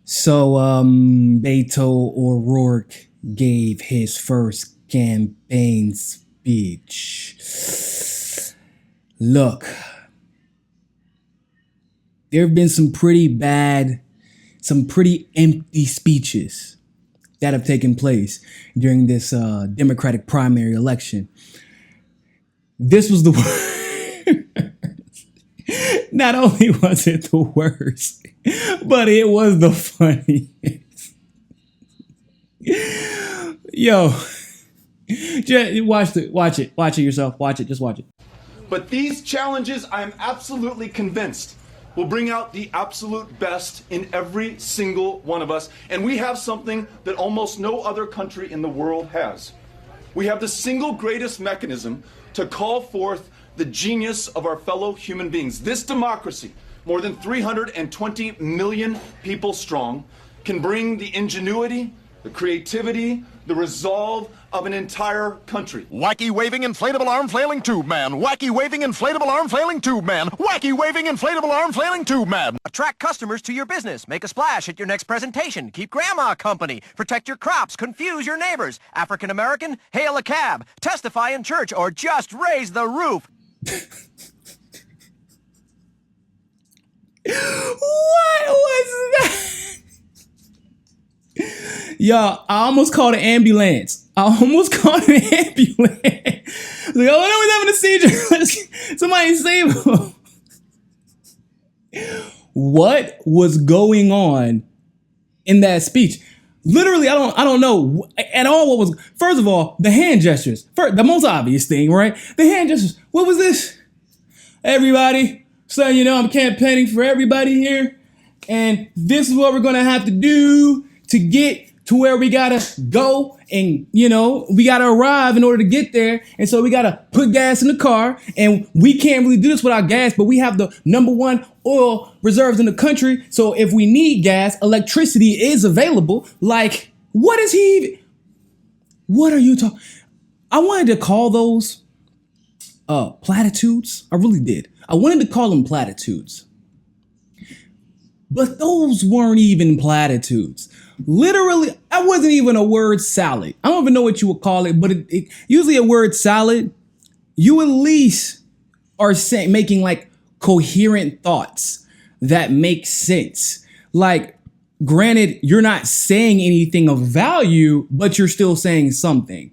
So, Beto O'Rourke gave his first campaign speech. Look, there have been some pretty empty speeches that have taken place during this Democratic primary election. This was the worst. Not only was it the worst, but it was the funniest. Yo, just watch it yourself. Just watch it. But these challenges, I am absolutely convinced, will bring out the absolute best in every single one of us. And we have something that almost no other country in the world has. We have the single greatest mechanism to call forth the genius of our fellow human beings. This democracy, more than 320 million people strong, can bring the ingenuity, the creativity, the resolve of an entire country. Wacky waving inflatable arm flailing tube man. Wacky waving inflatable arm flailing tube man. Wacky waving inflatable arm flailing tube man. Attract customers to your business. Make a splash at your next presentation. Keep grandma company. Protect your crops. Confuse your neighbors. African American? Hail a cab. Testify in church or just raise the roof. What was that? Yo, I almost called an ambulance. Like, oh, no, he's having a seizure. Somebody save him. What was going on in that speech? Literally, I don't know at all what was. First of all, the hand gestures. First, the most obvious thing, right? The hand gestures. What was this? Everybody, so you know, I'm campaigning for everybody here, and this is what we're gonna have to do to get to where we gotta go, and you know, we gotta arrive in order to get there, and so we gotta put gas in the car, and we can't really do this without gas, but we have the #1 oil reserves in the country, so if we need gas, electricity is available. Like, what is he even? What are you talking? I wanted to call those platitudes. I really did. I wanted to call them platitudes, but those weren't even platitudes. Literally, that wasn't even a word salad. I don't even know what you would call it, but usually a word salad, you at least are making like coherent thoughts that make sense. Like, granted, you're not saying anything of value, but you're still saying something.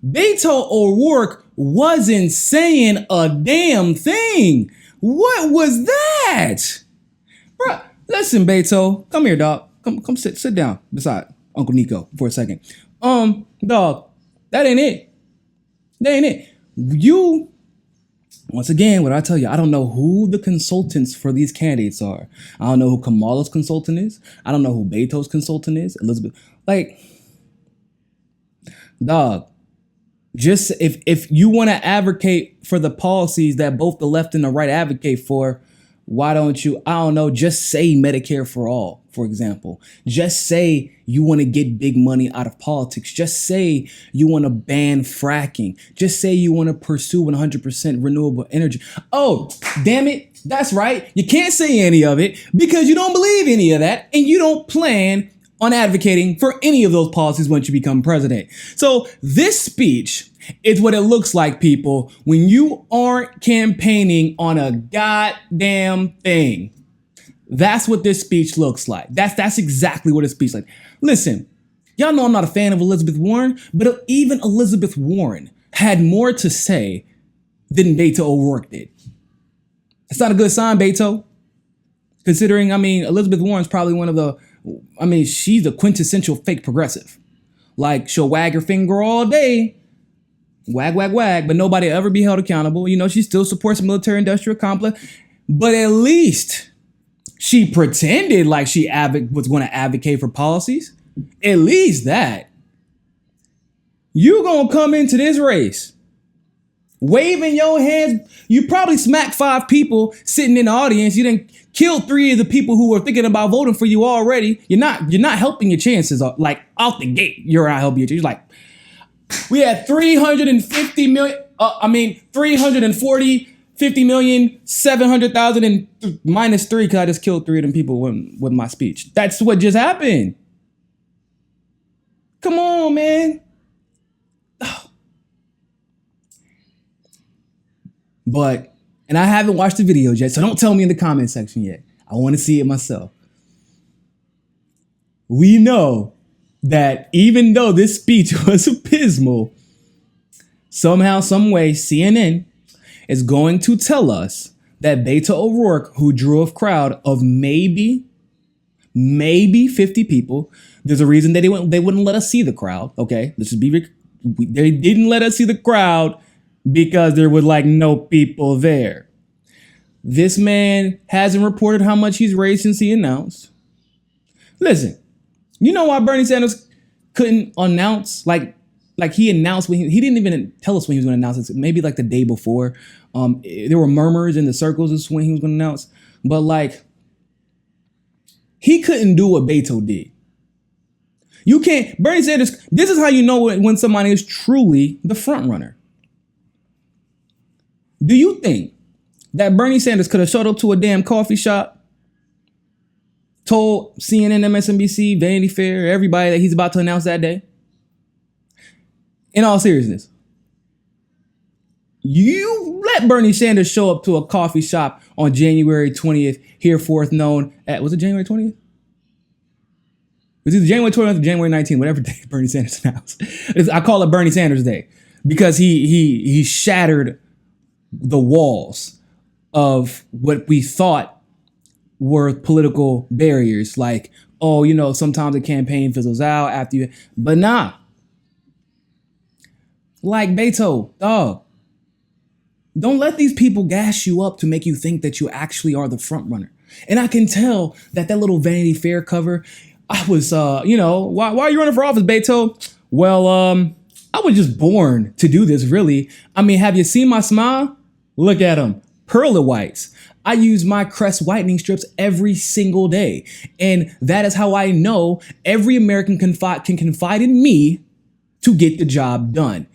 Beto O'Rourke wasn't saying a damn thing. What was that? Bruh, listen, Beto, come here, dog. Come sit down beside Uncle Niko for a second. Dog, that ain't it. That ain't it. You, once again, what I tell you, I don't know who the consultants for these candidates are. I don't know who Kamala's consultant is. I don't know who Beto's consultant is. Elizabeth, like, dog, just if you want to advocate for the policies that both the left and the right advocate for, why don't you, I don't know, just say Medicare for all, for example. Just say you want to get big money out of politics. Just say you want to ban fracking. Just say you want to pursue 100% renewable energy. Oh, damn it. That's right. You can't say any of it because you don't believe any of that and you don't plan on advocating for any of those policies once you become president. So this speech is what it looks like, people, when you aren't campaigning on a goddamn thing. That's what this speech looks like. That's exactly what a speech like. Listen, y'all know I'm not a fan of Elizabeth Warren, but even Elizabeth Warren had more to say than Beto O'Rourke did. It's not a good sign, Beto. Considering, I mean, Elizabeth Warren's probably one of the, I mean, she's a quintessential fake progressive. Like, she'll wag her finger all day, wag, wag, wag, but nobody will ever be held accountable. You know, she still supports the military-industrial complex, but at least she pretended like she was going to advocate for policies. At least that. You gonna come into this race waving your hands. You probably smacked 5 people sitting in the audience. You didn't kill 3 of the people who were thinking about voting for you already. You're not helping your chances. Like, out the gate, you're not helping your chances. Like, we had 340 50,700,000 and minus 3 because I just killed 3 of them people with my speech. That's what just happened. Come on, man. But, and I haven't watched the videos yet, so don't tell me in the comment section yet. I want to see it myself. We know that even though this speech was abysmal, somehow, some way, CNN is going to tell us that Beto O'Rourke, who drew a crowd of maybe 50 people, there's a reason that they wouldn't let us see the crowd. Okay, let's just be. They didn't let us see the crowd because there was like no people there. This man hasn't reported how much he's raised since he announced. Listen, you know why Bernie Sanders couldn't announce like he announced when he didn't even tell us when he was going to announce it. Maybe like the day before. There were murmurs in the circles as to when he was going to announce, but like he couldn't do what Beto did. You can't. Bernie Sanders. This is how you know when somebody is truly the front runner. Do you think that Bernie Sanders could have showed up to a damn coffee shop, told CNN, MSNBC, Vanity Fair, everybody that he's about to announce that day? In all seriousness, you let Bernie Sanders show up to a coffee shop on January 20th, hereforth known at, was it January 20th? It was either January 20th or January 19th, whatever day Bernie Sanders announced. I call it Bernie Sanders Day because he shattered the walls of what we thought were political barriers. Like, oh, you know, sometimes a campaign fizzles out after you, but nah. Like Beto, dog, don't let these people gas you up to make you think that you actually are the front runner. And I can tell that little Vanity Fair cover, I was, why are you running for office, Beto? Well, I was just born to do this, really. I mean, have you seen my smile? Look at them, pearly whites. I use my Crest whitening strips every single day. And that is how I know every American can confide in me to get the job done.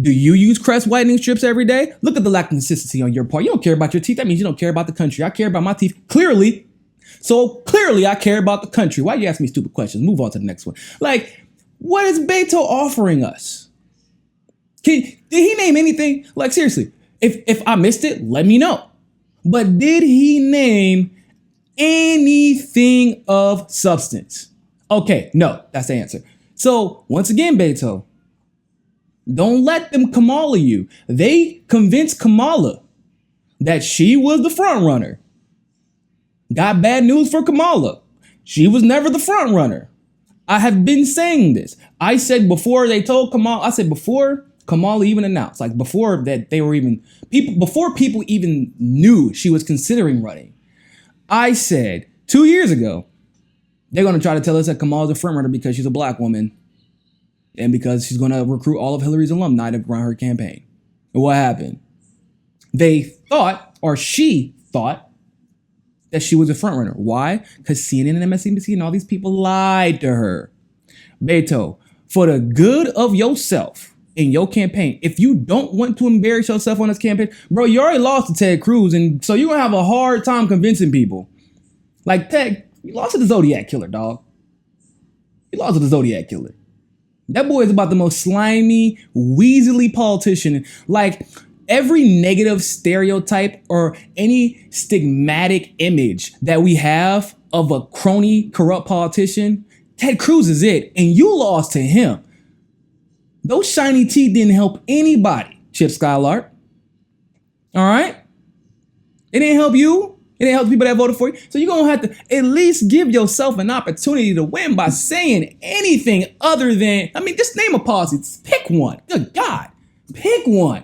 Do you use Crest whitening strips every day? Look at the lack of consistency on your part. You don't care about your teeth. That means you don't care about the country. I care about my teeth, clearly. So clearly I care about the country. Why you ask me stupid questions? Move on to the next one. Like, what is Beto offering us? Did he name anything? Like, seriously, if I missed it, let me know. But did he name anything of substance? Okay, no, that's the answer. So once again, Beto, don't let them Kamala you. They convinced Kamala that she was the front runner. Got bad news for Kamala. She was never the front runner. I have been saying this. I said before they told Kamala, I said before Kamala even announced, like before that they were even, before people even knew she was considering running, I said 2 years ago, they're going to try to tell us that Kamala's a front runner because she's a black woman. And because she's going to recruit all of Hillary's alumni to run her campaign. And what happened? They thought, or she thought, that she was a frontrunner. Why? Because CNN and MSNBC and all these people lied to her. Beto, for the good of yourself in your campaign, if you don't want to embarrass yourself on this campaign, bro, you already lost to Ted Cruz, and so you're going to have a hard time convincing people. Like, Ted, you lost to the Zodiac Killer, dog. You lost to the Zodiac Killer. That boy is about the most slimy, weaselly politician. Like, every negative stereotype or any stigmatic image that we have of a crony, corrupt politician, Ted Cruz is it, and you lost to him. Those shiny teeth didn't help anybody, Chip Skylark. All right? It didn't help you. It didn't help the people that voted for you. So you're going to have to at least give yourself an opportunity to win by saying anything other than, I mean, just name a policy. Pick one. Good God. Pick one.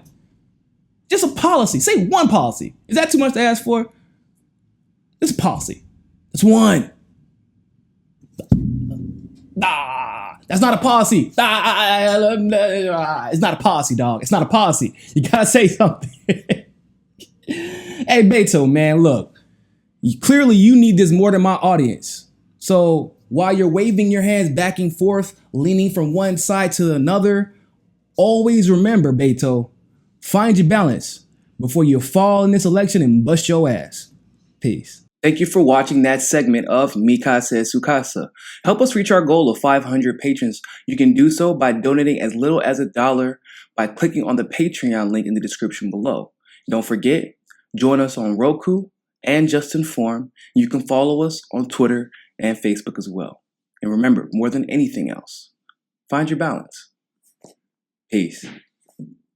Just a policy. Say one policy. Is that too much to ask for? It's a policy. It's one. That's not a policy. It's not a policy, dog. It's not a policy. You gotta say something. Hey, Beto, man, look. Clearly, you need this more than my audience. So while you're waving your hands back and forth, leaning from one side to another, always remember, Beto, find your balance. before you fall in this election and bust your ass. Peace. Thank you for watching that segment of Mi Casa es Su Casa. Help us reach our goal of 500 patrons. You can do so by donating as little as $1 by clicking on the Patreon link in the description below. Don't forget, join us on Roku and JustNForm. You can follow us on Twitter and Facebook as well. And remember, more than anything else, find your balance. Peace.